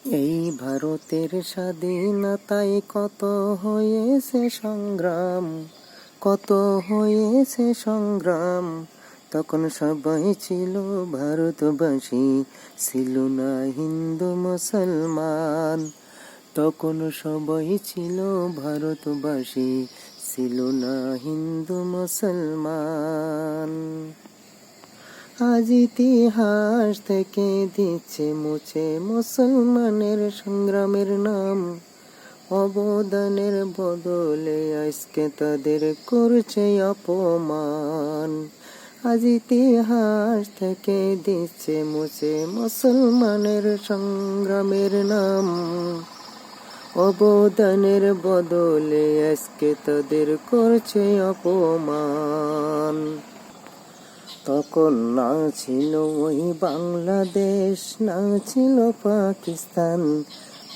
এই ভারতের স্বাধীনতায় কত হয়েছে সংগ্রাম, কত হয়েছে সংগ্রাম। তখন সবাই ছিল ভারতবাসী, ছিল না হিন্দু মুসলমান। তখন সবাই ছিল ভারতবাসী, ছিল না হিন্দু মুসলমান। আজ ইতিহাস থেকে দিচ্ছে মুছে মুসলমানের সংগ্রামের নাম। অবদানের বদলে আজকে তাদের করছে অপমান। আজ ইতিহাস থেকে দিচ্ছে মুছে মুসলমানের সংগ্রামের নাম। অবদানের বদলে আজকে তাদের করছে অপমান। তখন না ছিল ওই বাংলাদেশ, না ছিল পাকিস্তান।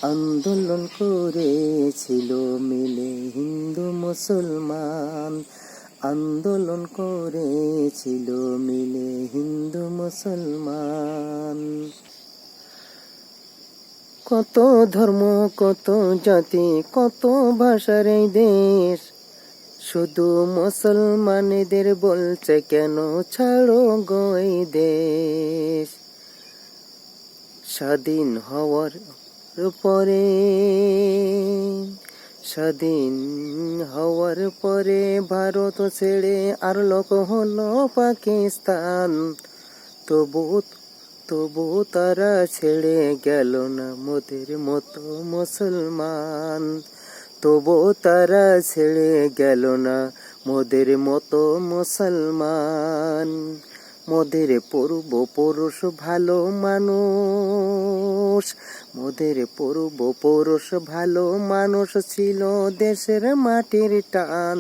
আন্দোলন করেছিল মিলে হিন্দু মুসলমান। আন্দোলন করেছিল মিলে হিন্দু মুসলমান। কত ধর্ম, কত জাতি, কত ভাষার এই দেশ, শুধু মুসলমানদের বলছে কেন ছাড়ো গো এই দেশ। স্বাধীন হওয়ার পরে, স্বাধীন হওয়ার পরে ভারত ছেড়ে আর লোক হলো পাকিস্তান। তবু তারা ছেড়ে গেল না মোদের মতো মুসলমান। তবু তারা ছেড়ে গেল না মোদের মতো মুসলমান। মোদের পূর্বপুরুষ ভালো মানুষ, মোদের পূর্বপুরুষ ভালো মানুষ, ছিল দেশের মাটির টান,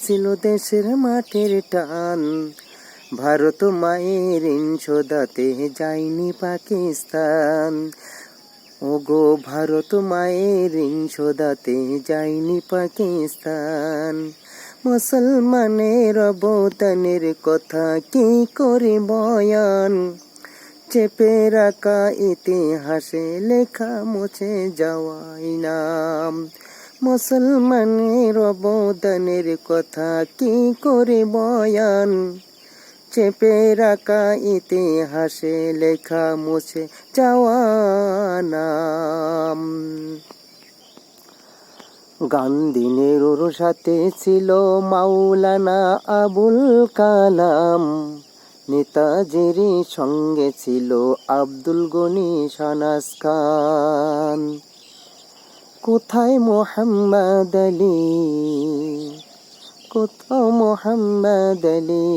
ছিল দেশের মাটির টান। ভারত মায়ের ঋণ শোধাতে যায়নি পাকিস্তান। ওগো ভারত মায়ের ঋণ শোধাতে যায়নি পাকিস্তান। মুসলমানের অবদানের কথা কি করে বয়ান, চেপে রাখা ইতিহাসে লেখা মুছে যাওয়াই নাম। মুসলমানের অবদানের কথা কি করে বয়ান, চেপে রাখা ইতিহাসে লেখা মুছে যাওয়া নাম। গান্ধী নেহরুর সাথে ছিল মাওলানা আবুল কালাম। নেতাজির সঙ্গে ছিল আব্দুল গনি শাহনাজ খান। কোথায় মোহাম্মদ আলী, কোথাও মোহাম্মদ আলী।